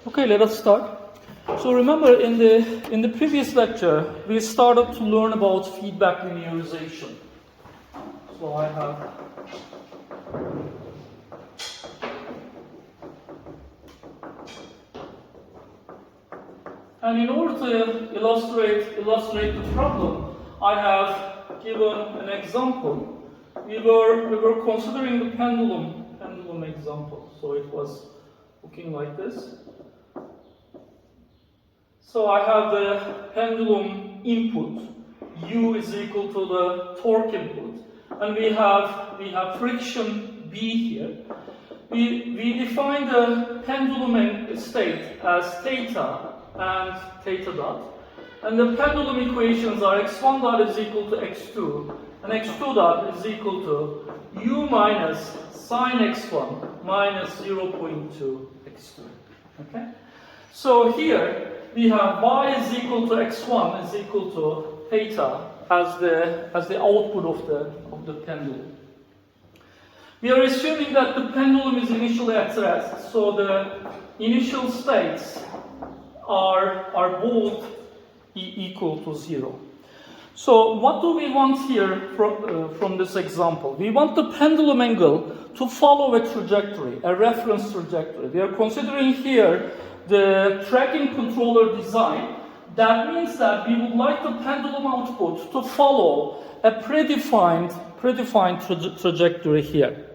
Okay, let us start. So remember in the previous lecture, we started to learn about feedback linearization. So I have and in order to illustrate the problem, I have given an example. We were considering the pendulum example. So it was looking like this. So I have the pendulum input, U is equal to the torque input, and we have friction B here. We define the pendulum state as theta and theta dot, and the pendulum equations are x1 dot is equal to x2, and x2 dot is equal to U minus sine x1 minus 0.2 x2. Okay? So here we have y is equal to x1 is equal to theta as the output of the pendulum. We are assuming that the pendulum is initially at rest, so the initial states are both equal to 0. So what do we want here from this example? We want the pendulum angle to follow a trajectory, a reference trajectory. We are considering here the tracking controller design. That means that we would like the pendulum output to follow a predefined trajectory here.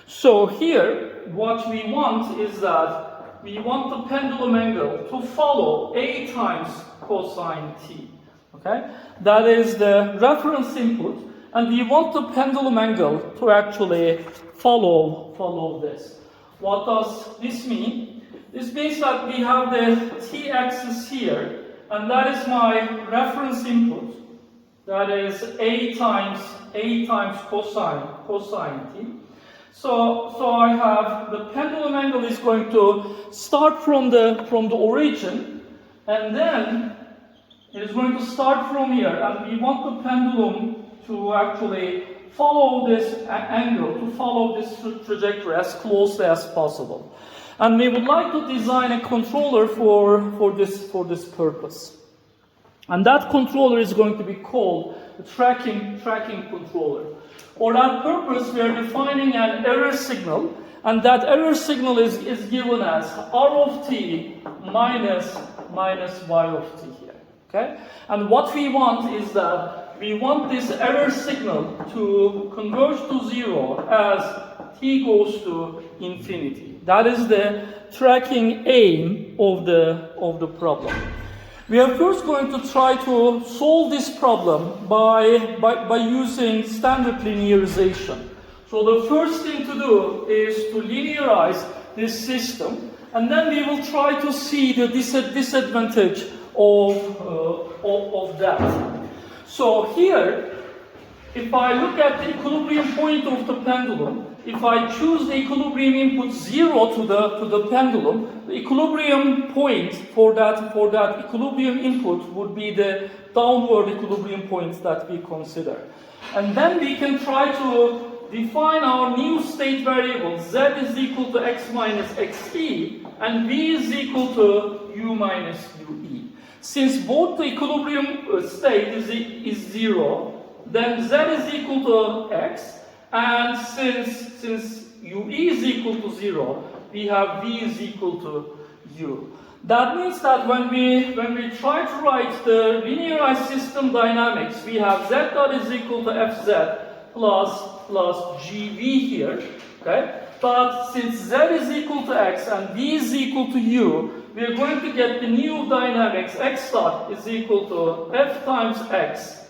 So here, what we want is that we want the pendulum angle to follow A times cosine t. Okay? That is the reference input, and we want the pendulum angle to actually follow this. What does this mean? This means that we have the t-axis here, and that is my reference input. That is A times cosine t. So I have the pendulum angle is going to start from the origin, and then it is going to start from here, and we want the pendulum to actually follow this angle, to follow this trajectory as closely as possible. And we would like to design a controller for this purpose. And that controller is going to be called the tracking controller. For that purpose, we are defining an error signal, and that error signal is given as R of t minus y of t here. Okay? And what we want is that we want this error signal to converge to 0 as t goes to infinity. That is the tracking aim of the problem. We are first going to try to solve this problem by using standard linearization. So the first thing to do is to linearize this system, and then we will try to see the disadvantage of that. So here, if I look at the equilibrium point of the pendulum, if I choose the equilibrium input 0 to the pendulum, the equilibrium point for that equilibrium input would be the downward equilibrium point that we consider. And then we can try to define our new state variable. Z is equal to x minus xt, and v is equal to u minus ue. Since both the equilibrium state is 0, then z is equal to x, and since ue is equal to 0, we have v is equal to u. That means that when we try to write the linearized system dynamics, we have z dot is equal to fz plus gv here. Okay? But since z is equal to x and v is equal to u, we are going to get the new dynamics. X dot is equal to f times x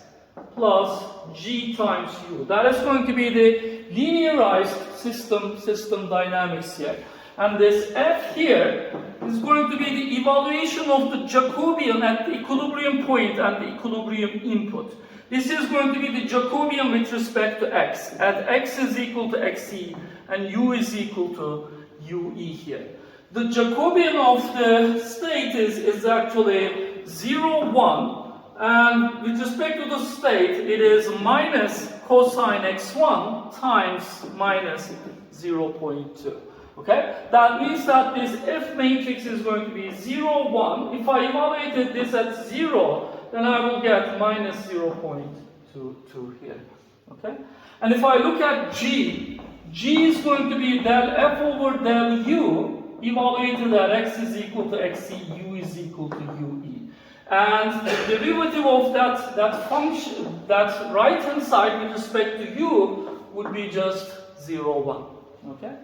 plus g times u. That is going to be the linearized system dynamics here. And this f here is going to be the evaluation of the Jacobian at the equilibrium point and the equilibrium input. This is going to be the Jacobian with respect to x. At x is equal to xe and u is equal to ue here. The Jacobian of the state is actually 0, 1. And with respect to the state, it is minus cosine x1 times minus 0.2. Okay? That means that this F matrix is going to be 0, 1. If I evaluated this at 0, then I will get minus 0.22 here. Okay? And if I look at G, G is going to be del F over del U, evaluated at x is equal to xc, u is equal to ue. And the derivative of that function, that right-hand side with respect to u, would be just 0, 1. Okay?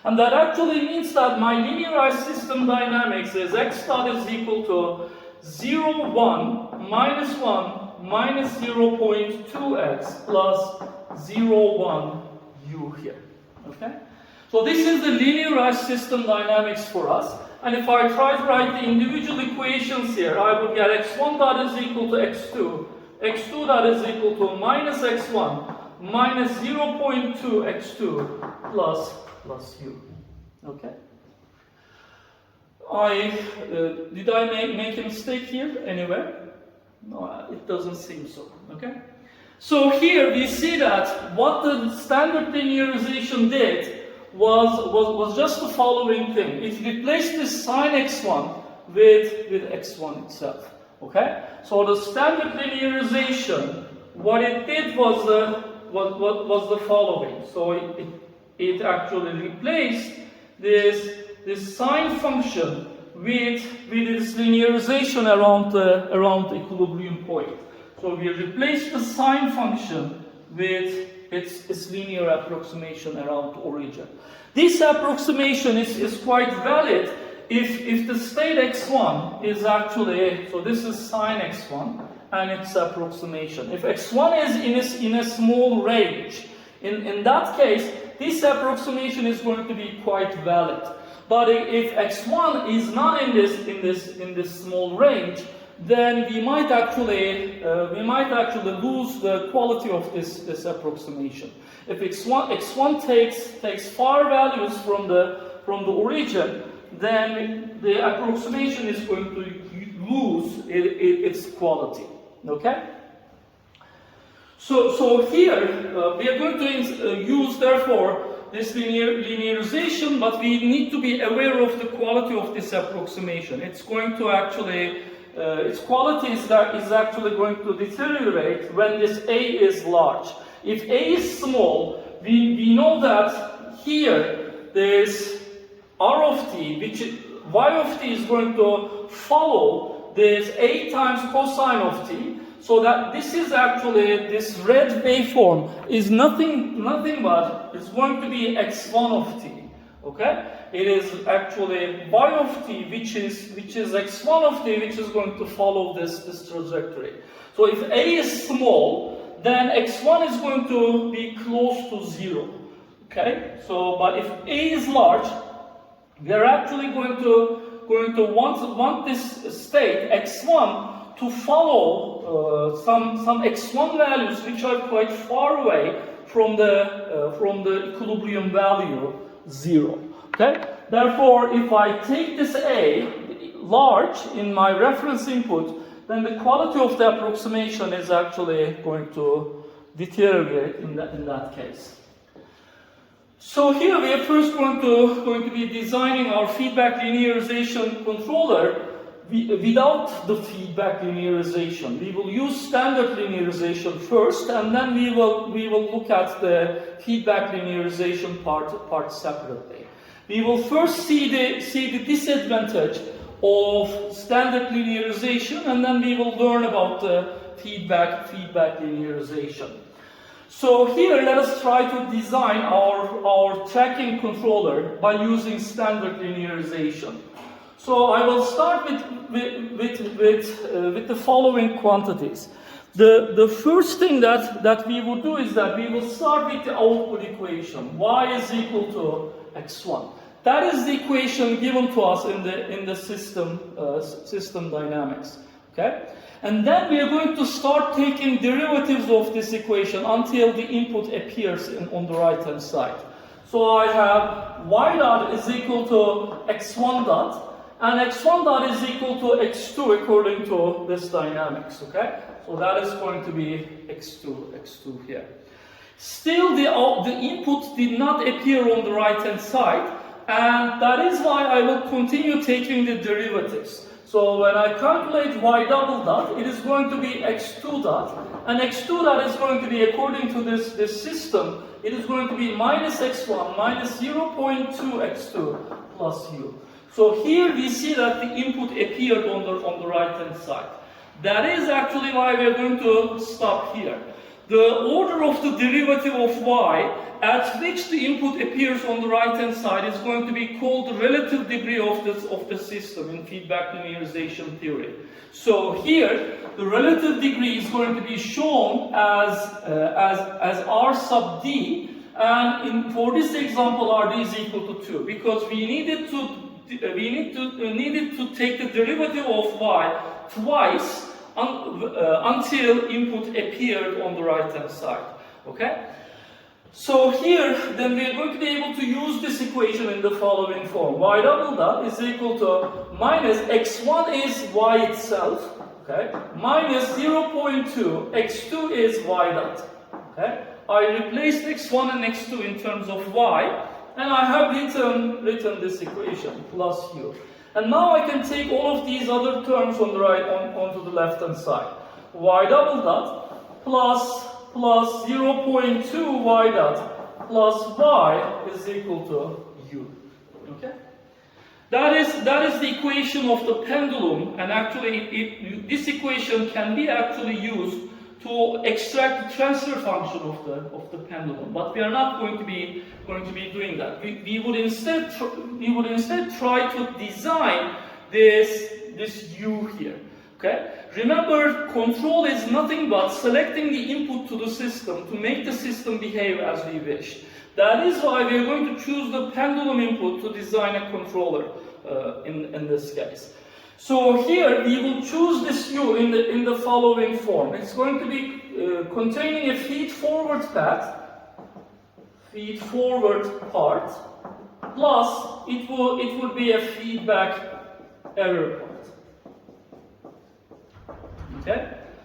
And that actually means that my linearized system dynamics is x dot is equal to 0, 1, minus 1, minus 0.2x plus 0, 1 u here. Okay? So this is the linearized system dynamics for us. And if I try to write the individual equations here, I would get x1 dot is equal to x2, x2 dot is equal to minus x1, minus 0.2 x2 plus u. Okay? Did I make a mistake here anywhere? No, it doesn't seem so. Okay? So here we see that what the standard linearization did was just the following thing. It replaced this sine x1 with x1 itself. Okay? So the standard linearization, what it did was the following. So it actually replaced this sine function with its linearization around the equilibrium point. So we replaced the sine function with its linear approximation around the origin. This approximation is quite valid if the state x1 is actually, so this is sine x1 and its approximation. If x1 is in a small range, in that case, this approximation is going to be quite valid. But if x1 is not in this small range, then we might actually lose the quality of this approximation. If x1 takes far values from the origin, then the approximation is going to lose its quality. Okay? So here we are going to use therefore this linearization, but we need to be aware of the quality of this approximation. It's going to actually its quality is actually going to deteriorate when this A is large. If A is small, we know that here there's R of t, which Y of t is going to follow this A times cosine of t, so that this is actually, this red waveform is nothing but it's going to be x1 of t. Okay? It is actually y of t, which is x1 of t, which is going to follow this trajectory. So if A is small, then x1 is going to be close to 0. Okay? So, but if A is large, we are actually going to want this state x1 to follow some x1 values which are quite far away from the equilibrium value 0. Okay? Therefore, if I take this A large in my reference input, then the quality of the approximation is actually going to deteriorate in that case. So here we are first going to be designing our feedback linearization controller without the feedback linearization. We will use standard linearization first, and then we will look at the feedback linearization part separately. We will first see the disadvantage of standard linearization, and then we will learn about the feedback linearization. So here, let us try to design our tracking controller by using standard linearization. So I will start with the following quantities. The first thing that we will do is that we will start with the output equation. Y is equal to x1. That is the equation given to us in the system dynamics. Okay? And then we are going to start taking derivatives of this equation until the input appears on the right hand side. So I have y dot is equal to x1 dot, and x1 dot is equal to x2 according to this dynamics. Okay? So that is going to be x2 here. Still, the input did not appear on the right hand side, and that is why I will continue taking the derivatives. So when I calculate y double dot, it is going to be x2 dot, and x2 dot is going to be, according to this system, it is going to be minus x1 minus 0.2 x2 plus u. So here we see that the input appeared on the right hand side. That is actually why we are going to stop here. The order of the derivative of y at which the input appears on the right hand side is going to be called the relative degree of the system in feedback linearization theory. So here the relative degree is going to be shown as r sub d, and for this example rd is equal to 2 because we needed to take the derivative of y twice until input appeared on the right hand side. Okay? So here, then we are going to be able to use this equation in the following form. Y double dot is equal to minus x1 is y itself, okay, minus 0.2, x2 is y dot. Okay? I replaced x1 and x2 in terms of y, and I have written this equation, plus u. And now I can take all of these other terms on the right, onto the left hand side. Y double dot plus 0.2 y dot plus y is equal to u. Okay? That is the equation of the pendulum, and actually this equation can be actually used to extract the transfer function of the pendulum, but we are not going to be doing that. We would instead try to design this u here. Okay? Remember, control is nothing but selecting the input to the system to make the system behave as we wish. That is why we are going to choose the pendulum input to design a controller in this case. So here we will choose this u in the following form. It's going to be containing a feed-forward path, feed-forward part, plus it will be a feedback error part. Okay?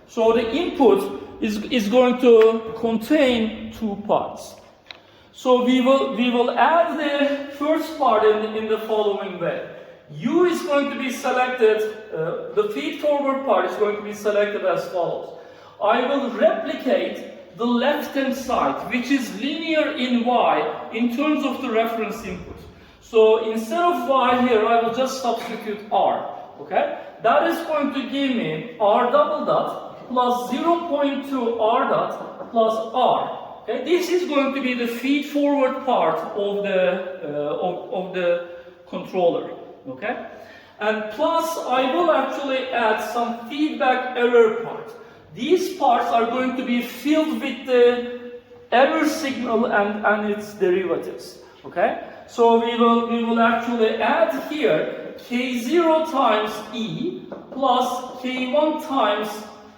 So the input is going to contain two parts. So we will add the first part in the following way. U is going to be selected, the feed-forward part is going to be selected as follows. I will replicate the left-hand side, which is linear in y, in terms of the reference input. So instead of y here, I will just substitute r. Okay? That is going to give me r double dot plus 0.2 r dot plus r. Okay? This is going to be the feed-forward part of the controller. Okay? And plus I will actually add some feedback error part. These parts are going to be filled with the error signal and its derivatives. Okay? So we will actually add here k0 times e plus k1 times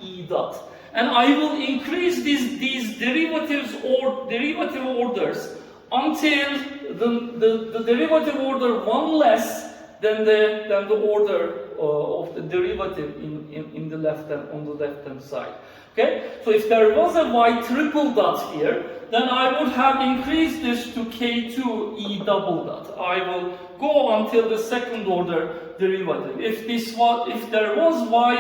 e dot. And I will increase these derivatives or derivative orders until the derivative order 1 less than the order of the derivative in the on the left hand side. Okay? So if there was a y triple dot here, then I would have increased this to k2 e double dot. I will go until the second order derivative. If there was y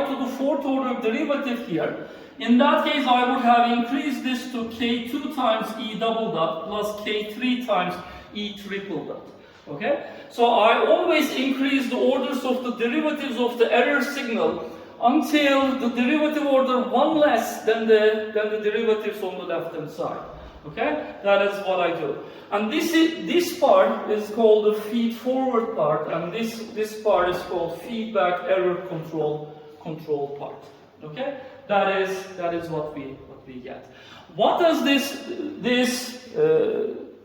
to the fourth order derivative here, in that case I would have increased this to k2 times e double dot plus k3 times e triple dot. Okay? So I always increase the orders of the derivatives of the error signal until the derivative order 1 less than the derivatives on the left hand side. Okay? That is what I do. And this part is called the feed forward part, and this part is called feedback error control part. Okay? That is what we get. What does this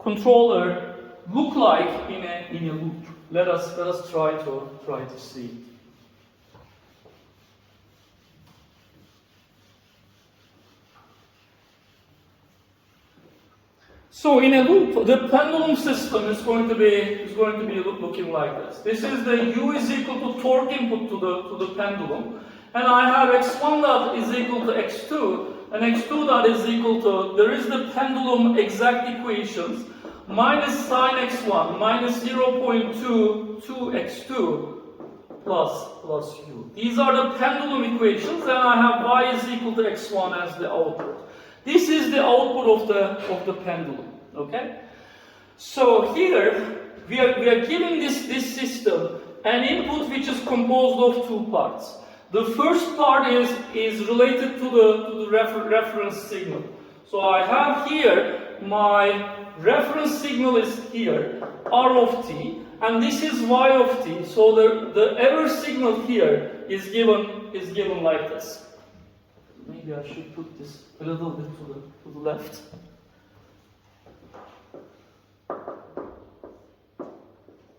controller look like in a loop? Let us try to see. So in a loop, the pendulum system is going to be looking like this. This is the u is equal to torque input to the pendulum, and I have x1 dot is equal to x2, and x2 dot is equal to, there is the pendulum exact equations. minus sine x1 minus 0.22x2 plus u. These are the pendulum equations, and I have y is equal to x1 as the output. This is the output of the pendulum. Okay? So here we are giving this system an input which is composed of two parts. The first part is related to the reference signal. So I have here my reference signal is here, r of t, and this is y of t. So the error signal here is given like this. Maybe I should put this a little bit to the left.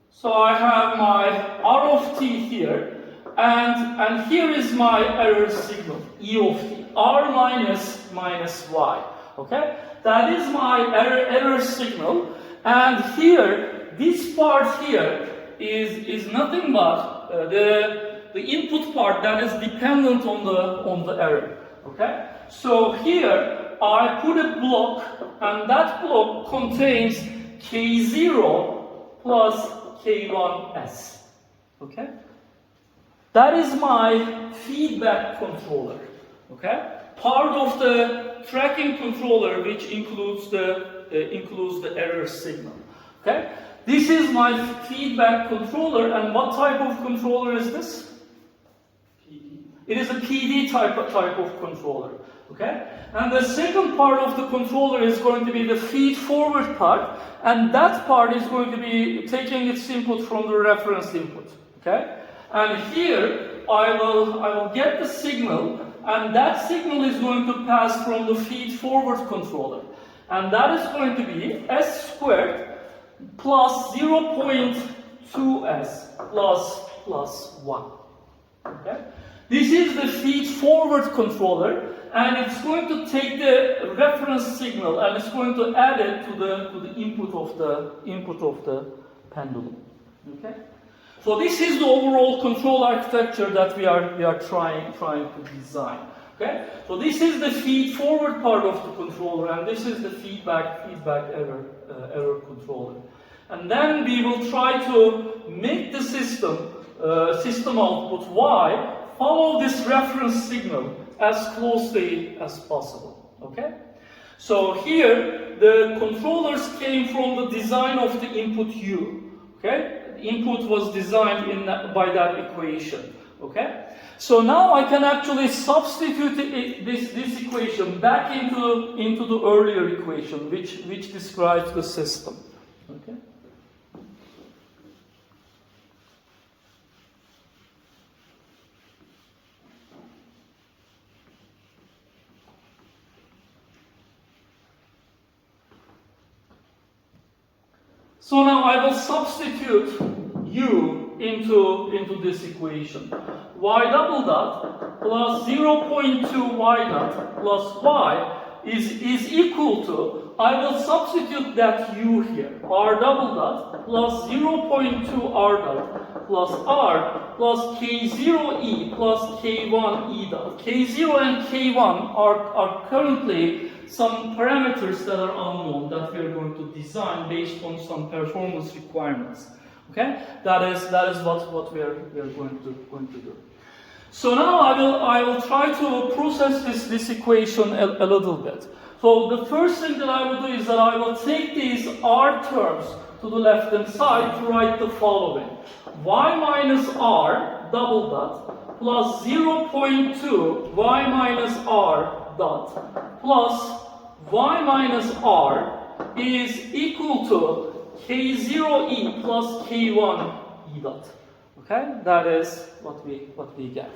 So I have my r of t here, and here is my error signal, e of t, r minus y. Okay, that is my error signal, and here this part here is nothing but the input part that is dependent on the error. Okay, so here I put a block, and that block contains K0 plus K1S. Okay, that is my feedback controller. Okay, part of the tracking controller which includes the error signal. Okay, this is my feedback controller, and what type of controller is this? PD. It is a PD type of controller. Okay, and the second part of the controller is going to be the feed forward part, and that part is going to be taking its input from the reference input. Okay, and here I will get the signal, and that signal is going to pass from the feed forward controller, and that is going to be s squared plus 0.2s plus 1. Okay, this is the feed forward controller, and it's going to take the reference signal and it's going to add it to the input of the pendulum. Okay, so this is the overall control architecture that we are trying to design. Okay, so this is the feed forward part of the controller, and this is the feedback error controller. And then we will try to make the system output y follow this reference signal as closely as possible. Okay, so here the controllers came from the design of the input u. Okay, the input was designed by that equation. Okay, so now I can actually substitute this equation back into the earlier equation, which describes the system. Okay. So now I will substitute u into this equation. Y double dot plus 0.2 y dot plus y is equal to, I will substitute that u here, r double dot plus 0.2 r dot plus r plus k0e plus k1e dot. K0 and k1 are currently some parameters that are unknown that we are going to design based on some performance requirements. Okay, that is what we are going to do. So now I will try to process this equation a little bit. So the first thing that I will do is that I will take these r terms to the left hand side to write the following: y minus r double dot plus 0.2 y minus r dot plus y minus r is equal to k0e plus k1e dot. Okay, that is what we get.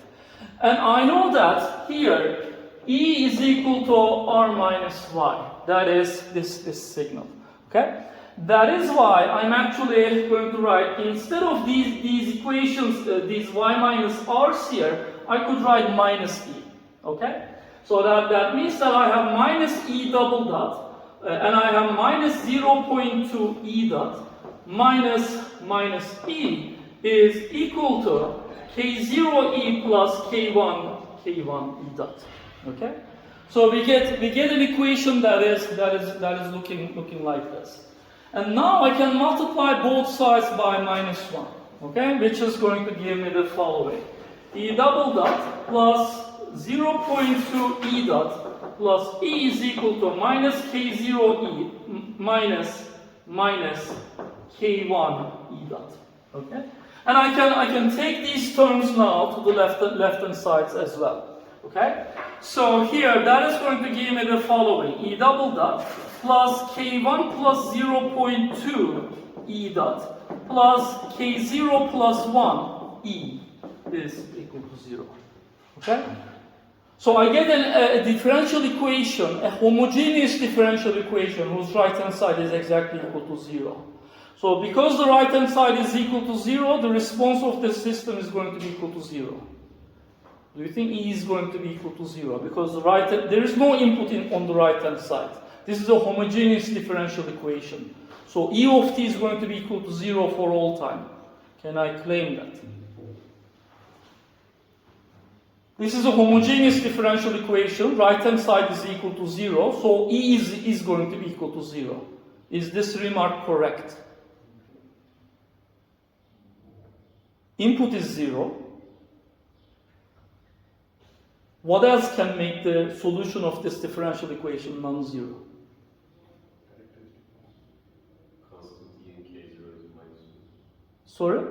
And I know that here e is equal to r minus y. That is this signal. Okay, that is why I'm actually going to write, instead of these equations, these y minus r's here, I could write minus e. Okay, so that means that I have minus e double dot. And I have minus 0.2 e dot minus e is equal to k0e plus k1 e dot. Okay, so we get an equation that is looking like this. And now I can multiply both sides by -1, okay? Which is going to give me the following. E double dot plus 0.2 E dot plus E is equal to minus K0 E minus K1 E dot, okay? And I can take these terms now to the left-hand sides as well, okay? So here, that is going to give me the following. E double dot plus K1 plus 0.2 E dot plus K0 plus 1 E is equal to 0, okay? So I get a differential equation, a homogeneous differential equation whose right-hand side is exactly equal to 0. So because the right-hand side is equal to 0, the response of the system is going to be equal to 0. Do you think E is going to be equal to 0? Because there is no input on the right-hand side. This is a homogeneous differential equation. So E of t is going to be equal to 0 for all time. Can I claim that? This is a homogeneous differential equation. Right-hand side is equal to 0. So E is going to be equal to 0. Is this remark correct? Input is 0. What else can make the solution of this differential equation non-zero? Sorry?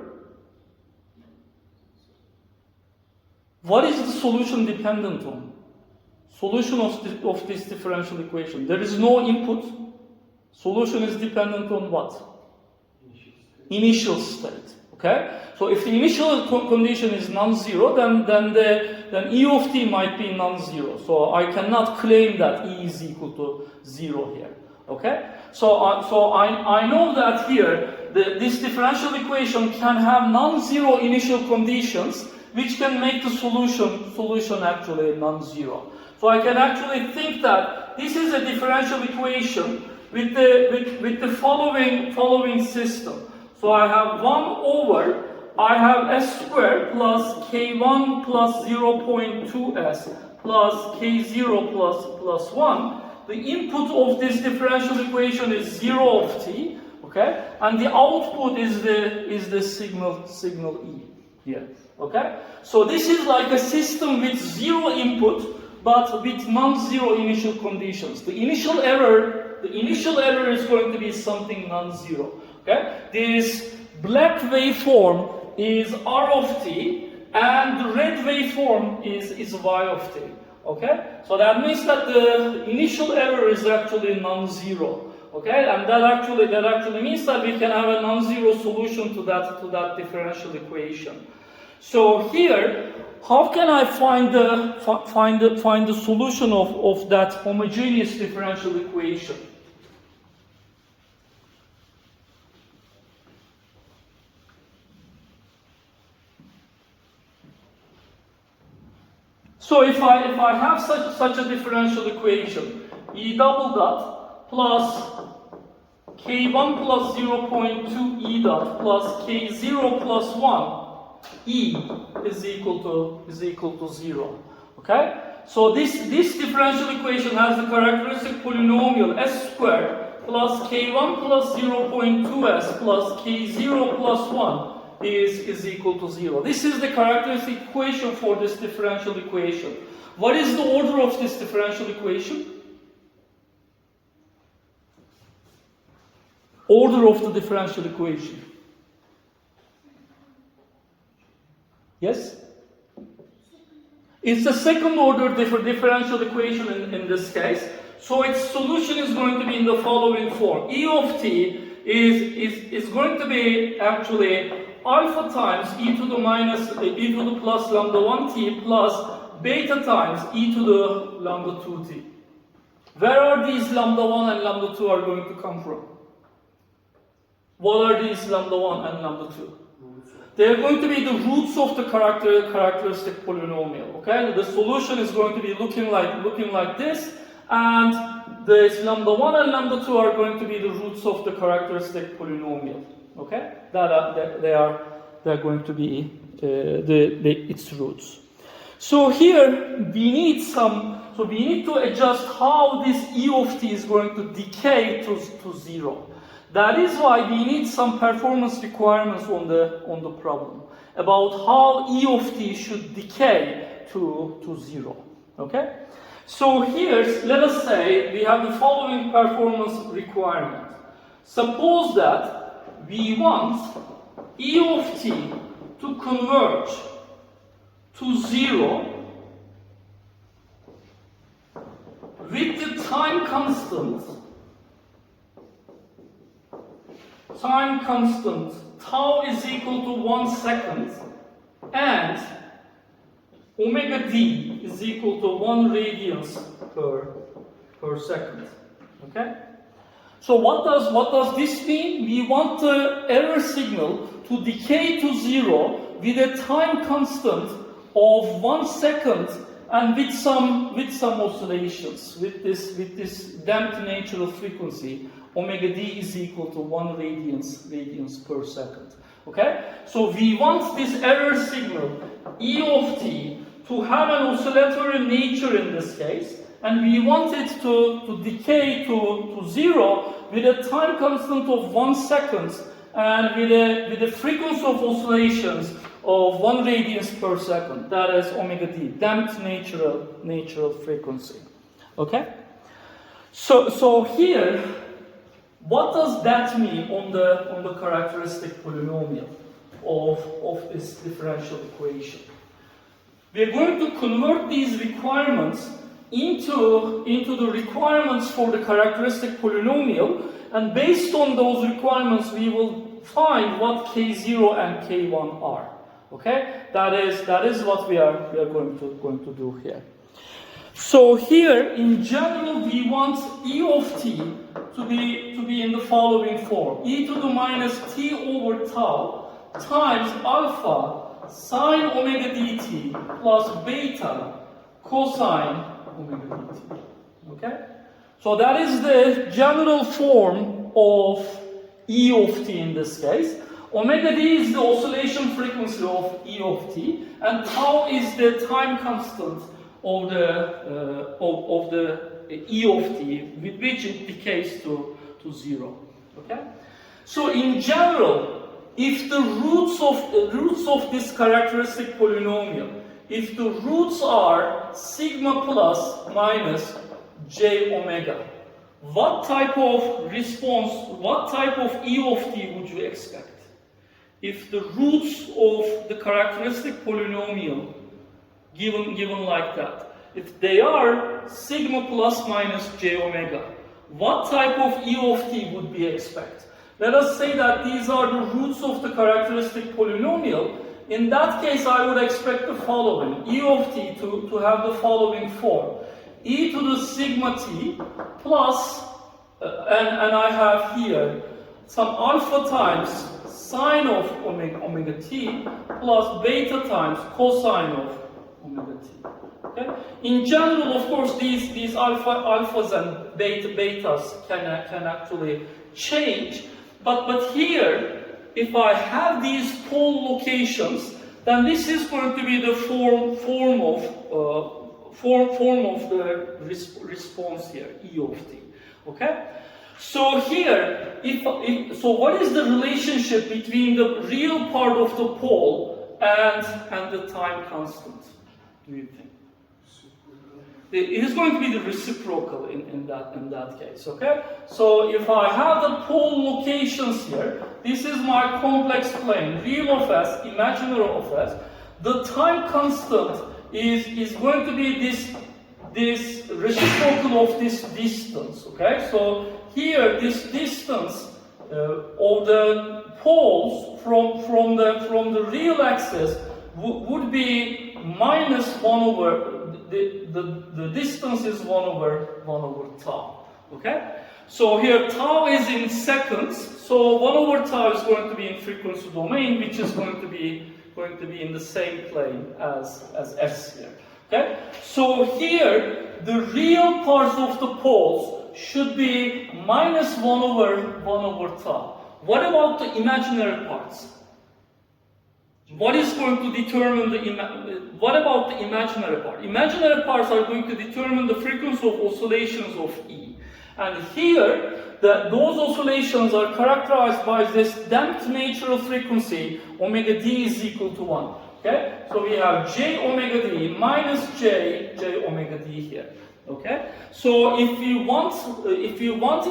What is the solution dependent on? Solution of this differential equation. There is no input. Solution is dependent on what? Initial state. Okay? So if the initial condition is non-zero, then E of t might be non-zero. So I cannot claim that E is equal to 0 here. Okay? So I know that here, this differential equation can have non-zero initial conditions, which can make the solution actually non-zero. So I can actually think that this is a differential equation with the following system. So I have 1 over, I have s squared plus k1 plus 0.2s plus k0 plus 1. The input of this differential equation is 0 of t, okay? And the output is the signal E here, okay? So this is like a system with 0 input, but with non-zero initial conditions. The initial error is going to be something non-zero. Okay? This black waveform is R of t, and the red waveform is y of t. Okay? So that means that the initial error is actually non-zero. Okay? And that actually means that we can have a non-zero solution to that differential equation. So here, how can I find the solution of that homogeneous differential equation? So if I have such a differential equation, E double dot plus K1 plus 0.2 E dot plus K0 plus 1 E is equal to 0. Okay? So this differential equation has the characteristic polynomial s squared plus K1 plus 0.2s plus K0 plus 1 is equal to 0. This is the characteristic equation for this differential equation. What is the order of this differential equation? Order of the differential equation. Yes? It's a second order differential equation in this case. So its solution is going to be in the following form. E of t is going to be actually alpha times e to the plus lambda 1t plus beta times e to the lambda 2t. Where are these lambda 1 and lambda 2 are going to come from? What are these lambda 1 and lambda 2? They are going to be the roots of the characteristic polynomial. Okay, the solution is going to be looking like this, and this lambda 1 and lambda 2 are going to be the roots of the characteristic polynomial. Okay, they are going to be its roots. So here we need to adjust how this E of t is going to decay to 0. That is why we need some performance requirements on the problem about how E of t should decay to 0. Okay? So here, let us say we have the following performance requirement. Suppose that we want E of t to converge to 0 with the time constant tau is equal to 1 second and omega d is equal to 1 radians per second. Okay? So what does this mean? We want the error signal to decay to 0 with a time constant of 1 second and with some oscillations, with this damped natural frequency. Omega d is equal to 1 radians per second. Okay? So we want this error signal, E of t, to have an oscillatory nature in this case, and we want it to decay to 0 with a time constant of 1 second and with a frequency of oscillations of 1 radians per second. That is omega d, damped natural frequency. Okay? So here, what does that mean on the characteristic polynomial of this differential equation? We are going to convert these requirements into the requirements for the characteristic polynomial, and based on those requirements we will find what k0 and k1 are. Okay? That is what we are going to do here. So here, in general, we want E of t to be in the following form: e to the minus t over tau times alpha sine omega dt plus beta cosine omega dt. Okay? So that is the general form of E of t in this case. Omega d is the oscillation frequency of E of t, and tau is the time constant of the E of t, with which it decays to 0. Okay? So in general, if the roots of this characteristic polynomial, if the roots are sigma plus minus j omega, what type of response, what type of E of t would you expect? If the roots of the characteristic polynomial given like that, if they are sigma plus minus j omega, what type of E of t would we expect? Let us say that these are the roots of the characteristic polynomial. In that case, I would expect the following: E of t to have the following form: e to the sigma t plus, and I have here some alpha times sine of omega t plus beta times cosine of omega t. Okay? In general, of course, these alphas and betas can actually change, but here, if I have these pole locations, then this is going to be the form of the response here, E of t. Okay? So here, so what is the relationship between the real part of the pole and the time constant, do you think? It is going to be the reciprocal in that case, okay? So if I have the pole locations here, this is my complex plane, real of s, imaginary of s. The time constant is going to be this reciprocal of this distance, okay? So here, this distance of the poles from the real axis would be minus 1 over, the distance is 1 over tau, okay? So here tau is in seconds, so 1 over tau is going to be in frequency domain, which is going to be in the same plane as s here, okay? So here, the real parts of the poles should be minus 1 over tau. What about the imaginary parts? What is going to determine what about the imaginary part? Imaginary parts are going to determine the frequency of oscillations of E. And here, those oscillations are characterized by this damped natural frequency, omega d is equal to 1. Okay? So we have j omega d minus j omega d here. Okay? So if you want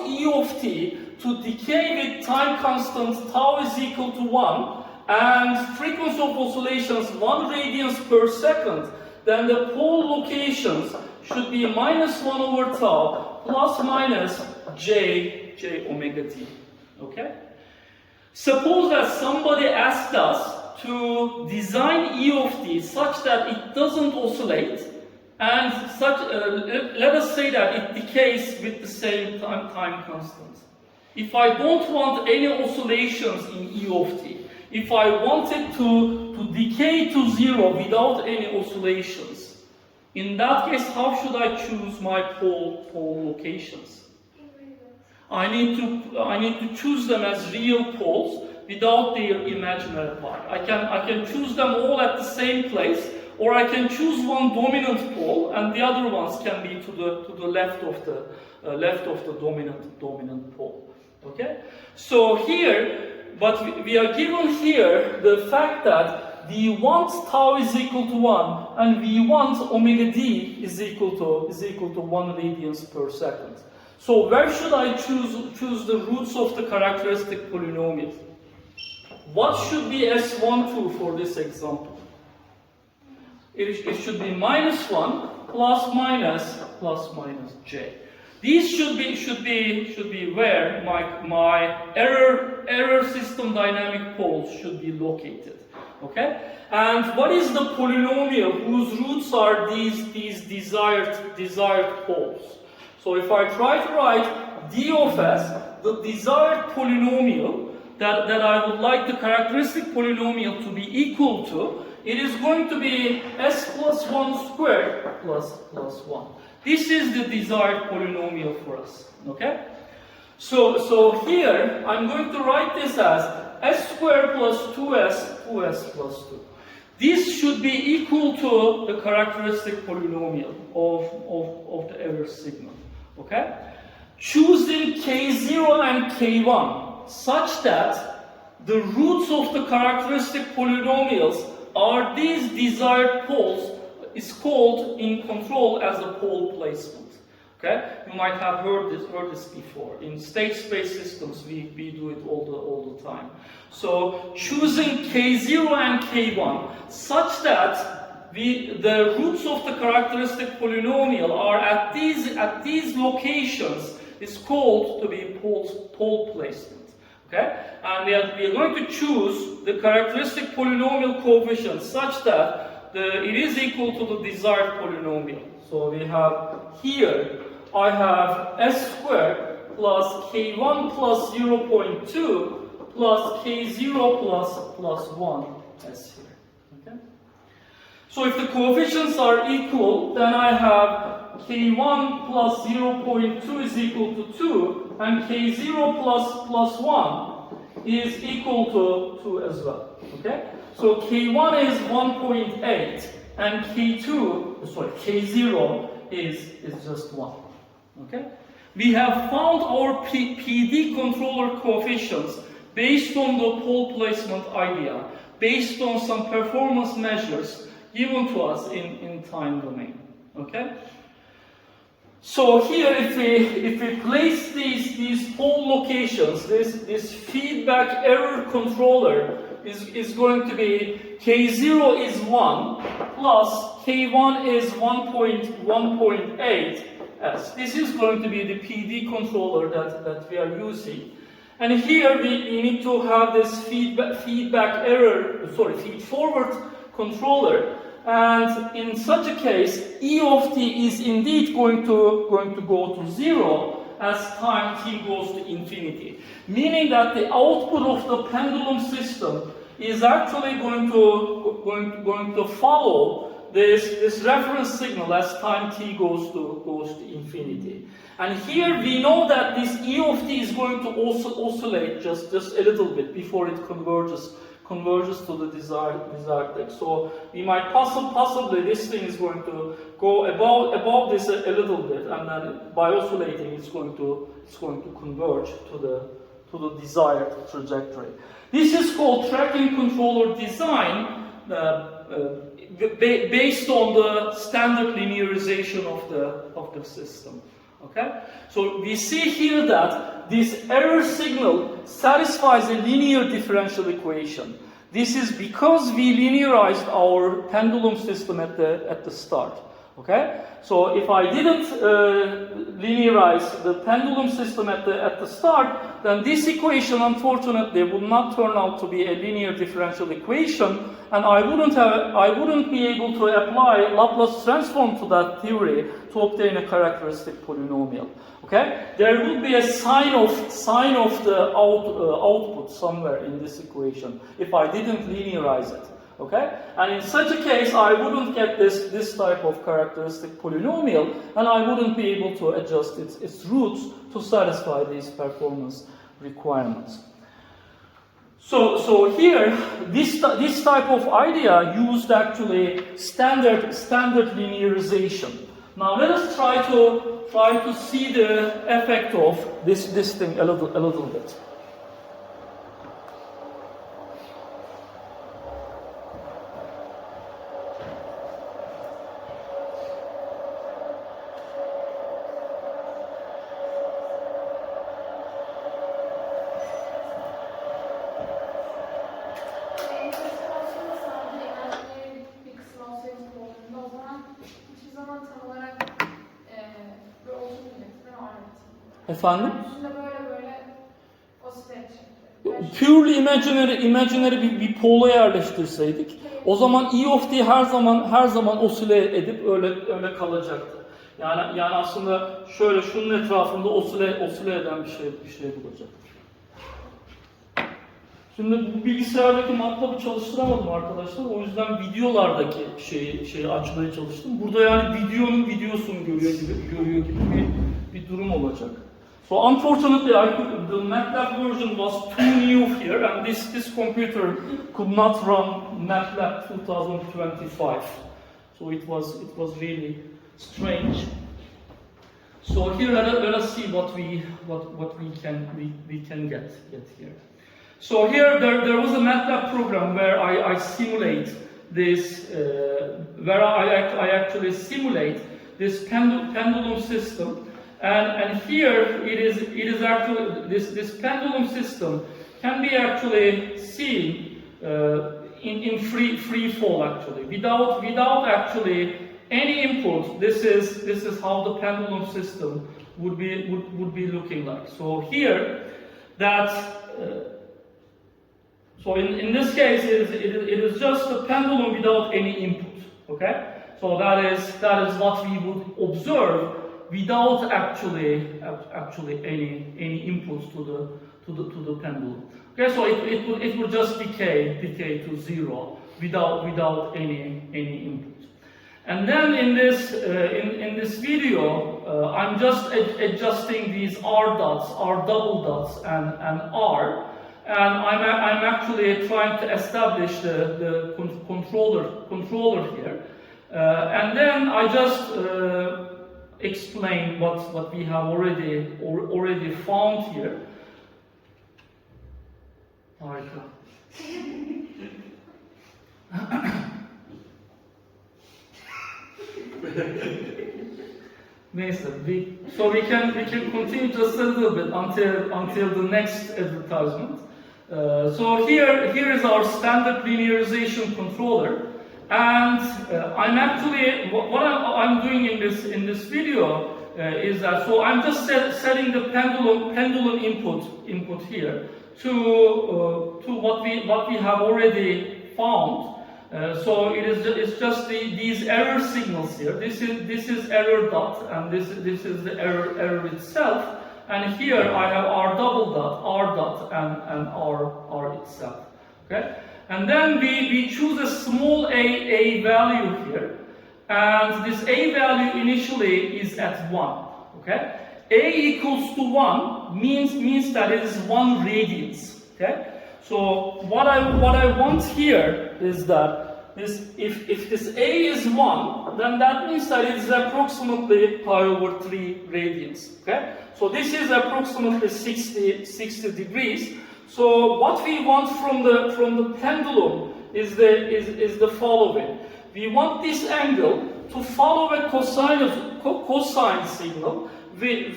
E of t to decay with time constant tau is equal to 1 and frequency of oscillations 1 radians per second, then the pole locations should be minus 1 over tau plus minus j omega d. Okay? Suppose that somebody asked us to design E of t such that it doesn't oscillate, and let us say that it decays with the same time constant. If I don't want any oscillations in E of t, if I want it to decay to 0 without any oscillations, in that case, how should I choose my pole locations? I need to choose them as real poles without their imaginary part. I can choose them all at the same place, or I can choose one dominant pole, and the other ones can be to the left of the dominant pole. Okay. So here, but we are given here the fact that we want tau is equal to 1, and we want omega d is equal to 1 radians per second. So where should I choose the roots of the characteristic polynomial? What should be S12 for this example? It should be minus 1 plus minus j. These should be where my error system dynamic poles should be located. Okay? And what is the polynomial whose roots are these desired poles? So if I try to write d of s, the desired polynomial that I would like the characteristic polynomial to be equal to, it is going to be s plus 1 squared plus 1. This is the desired polynomial for us. Okay? So here I'm going to write this as s squared plus 2s plus 2. This should be equal to the characteristic polynomial of the error signal. Okay? Choosing k0 and k1 such that the roots of the characteristic polynomials are these desired poles is called in control as a pole placement. Okay? You might have heard this before. In state space systems, we do it all the time. So choosing k0 and k1 such that the roots of the characteristic polynomial are at these locations is called to be pole placement. Okay? And we are going to choose the characteristic polynomial coefficient such that it is equal to the desired polynomial. So we have here, I have s squared plus k1 plus 0.2 plus k0 plus 1 s here. Okay? So if the coefficients are equal, then I have k1 plus 0.2 is equal to 2, and k0 plus 1 is equal to 2 as well. Okay? So k1 is 1.8, and k0 is just 1. Okay? We have found our PD controller coefficients based on the pole placement idea, based on some performance measures given to us in time domain. Okay? So here, if we place these pole locations, this feedback error controller is going to be k0 is 1 plus k1 is 1.8 s. This is going to be the PD controller that we are using. And here we need to have this feed forward controller. And in such a case, E of t is indeed going to go to 0 as time t goes to infinity. Meaning that the output of the pendulum system is actually going to follow this reference signal as time t goes to infinity. And here we know that this E of t is going to also oscillate just a little bit before it converges converges to the desired depth. So we might possibly this thing is going to go above this a little bit, and then by oscillating it's going to converge to the desired trajectory. This is called tracking controller design based on the standard linearization of the system. Okay, so we see here that this error signal satisfies a linear differential equation. This is because we linearized our pendulum system at the start. Okay, so if I didn't linearize the pendulum system at the start, then this equation unfortunately would not turn out to be a linear differential equation, and I wouldn't be able to apply Laplace transform to that theory to obtain a characteristic polynomial. Okay, there would be a sign of the output somewhere in this equation if I didn't linearize it. Okay, and in such a case, I wouldn't get this type of characteristic polynomial, and I wouldn't be able to adjust its roots to satisfy these performance requirements. So here, this type of idea used actually standard linearization. Now let us try to see the effect of this thing a little bit. Efendim? Purely imaginary bir pola yerleştirseydik, o zaman E of t her zaman osile edip öyle kalacaktı. Yani aslında şöyle şunun etrafında osile eden bir şey bulacak. Şimdi bu bilgisayardaki MATLAB'ı çalıştıramadım arkadaşlar. O yüzden videolardaki şeyi açmaya çalıştım. Burada yani videonun videosunu görüyor gibi bir durum olacak. So unfortunately, the MATLAB version was too new here, and this computer could not run MATLAB 2025. So it was really strange. So here let us see what we can get here. So here there was a MATLAB program where I simulate this, where I actually simulate this pendulum system. And here it is actually this pendulum system can be actually seen in free fall actually without actually any input. This is how the pendulum system would be looking like. So here so in this case it is just a pendulum without any input. Okay, so that is what we would observe without actually any inputs to the pendulum. Okay, so it would just decay to zero without any input. And then in this video, I'm just adjusting these R dots, R double dots, and R, and I'm actually trying to establish the controller here, and then I just explain what we have already found here. Harika. So we can continue just a little bit until the next advertisement. So here is our standard linearization controller. And I'm actually what I'm doing in this video is that so I'm just setting the pendulum input here to what we have already found. So it's just these error signals here. This is error dot, and this is the error itself. And here I have R double dot, R dot, and R itself. Okay. And then we choose a small a value here, and this a value initially is at 1. Okay, a equals to 1 means that it is 1 radians. Okay, So what I want here is that if this A is 1, then that means that it is approximately pi over 3 radians. Okay? So this is approximately 60 degrees. So what we want from the pendulum is the following. We want this angle to follow a cosine signal with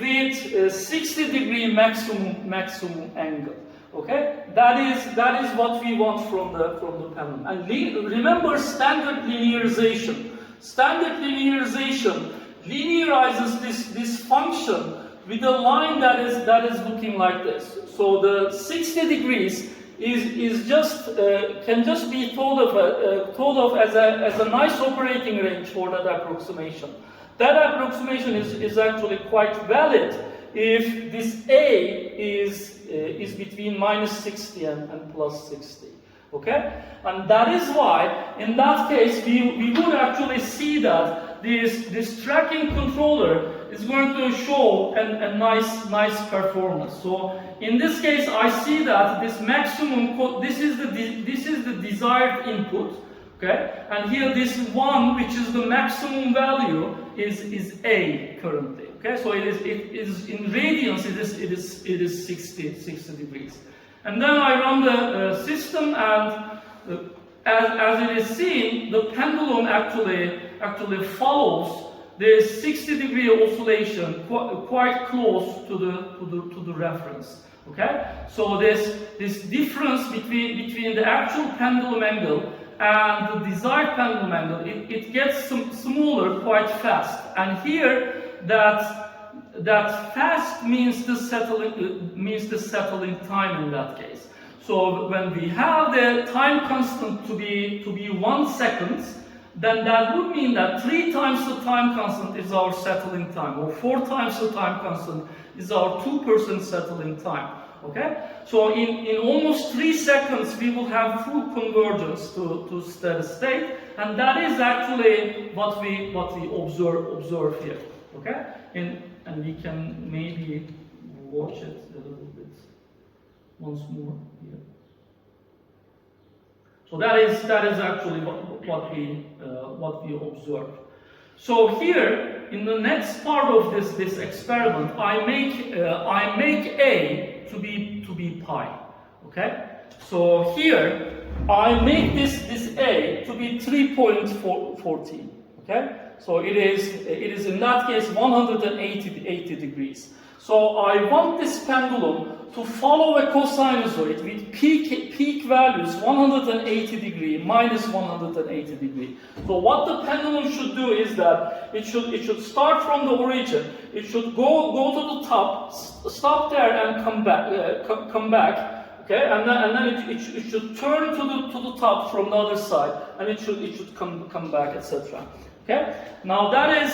60 degree maximum angle. Okay, that is what we want from the pendulum. And remember standard linearization. Standard linearization linearizes this function with a line that is looking like this. So the 60 degrees is just can just be thought of as a nice operating range for that approximation. That approximation is actually quite valid if this A is between -60 and +60. Okay, and that is why in that case we would actually see that this tracking controller is going to show a nice performance. So in this case, I see that this maximum this is the desired input. Okay, and here this 1, which is the maximum value, is A currently. Okay, so it is in radians. It is 60 degrees. And then I run the system, and as it is seen, the pendulum actually follows this 60 degree oscillation quite close to the reference. Okay, so this difference between the actual pendulum angle and the desired pendulum angle, it gets smaller quite fast. And here that fast means the settling time in that case. So when we have the time constant to be 1 second, then that would mean that 3 times the time constant is our settling time, or 4 times the time constant is our 2% settling time. Okay? So in almost 3 seconds we will have full convergence to steady state, and that is actually what we observe here. Okay? And we can maybe watch it a little bit once more here. So that is actually what we observe. So here in the next part of this experiment, I make A to be pi. Okay. So here I make this A to be 3.14. Okay. So it is in that case 180 degrees. So I want this pendulum to follow a cosinusoid with peak values 180 degree minus 180 degree. So what the pendulum should do is that it should start from the origin. It should go to the top, stop there, and come back. Okay, and then it should turn to the top from the other side, and it should come back, etc. Okay. Now that is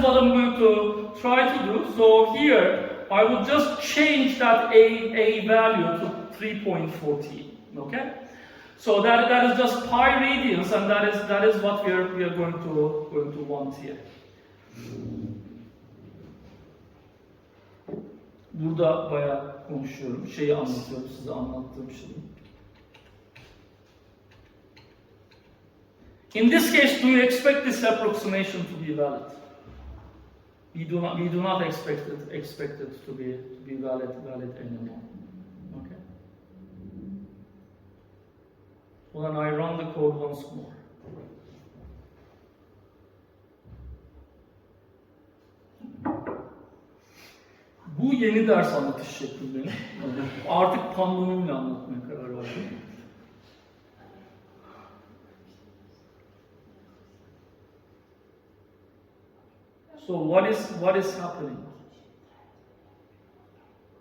what I'm going to try to do. So here I will just change that A value to 3.14. Okay. So that is just pi radians, and that is what we are going to want here. Burada bayağı konuşuyorum. Şeyi anlatıyorum, size anlattığım şeyi. In this case, do you expect this approximation to be valid? We do not expect it to be valid anymore. Okay. Well, then I run the code once more. Bu yeni ders anlatış şekli benim. Artık pandemimle anlatmaya karar verdim. So what is happening?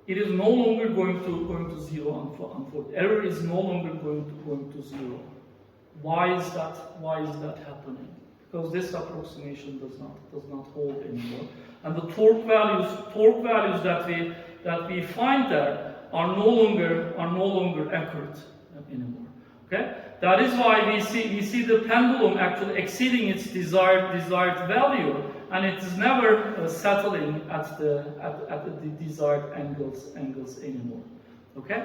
It is no longer going to zero. Unfortunately, error is no longer going to zero. Why is that happening? Because this approximation does not hold anymore, and the torque values that we find there are no longer accurate anymore. Okay, that is why we see the pendulum actually exceeding its desired value, and it is never settling at the desired angles anymore. Okay,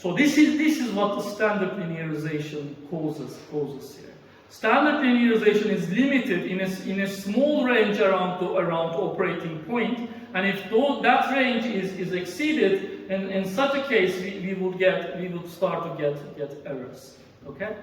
So this is what the standard linearization causes here. Standard linearization is limited in a small range around operating point, and if that range is exceeded, in such a case we would start to get errors. Okay,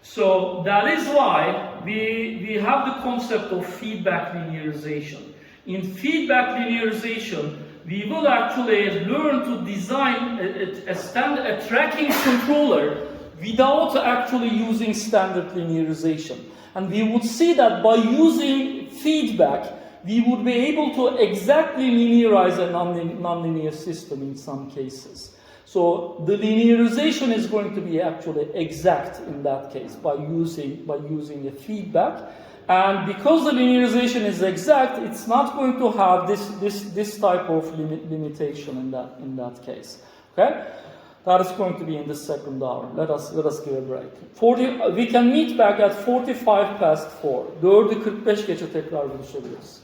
so that is why we have the concept of feedback linearization. In feedback linearization, we will actually learn to design a tracking controller without actually using standard linearization. And we would see that by using feedback, we would be able to exactly linearize a nonlinear system in some cases. So the linearization is going to be actually exact in that case by using a feedback. And because the linearization is exact, it's not going to have this type of limitation in that case. Okay? That is going to be in the second hour. Let us give a break. We can meet back at 4:45. 4. 4:45 geçe tekrar buluşabiliriz.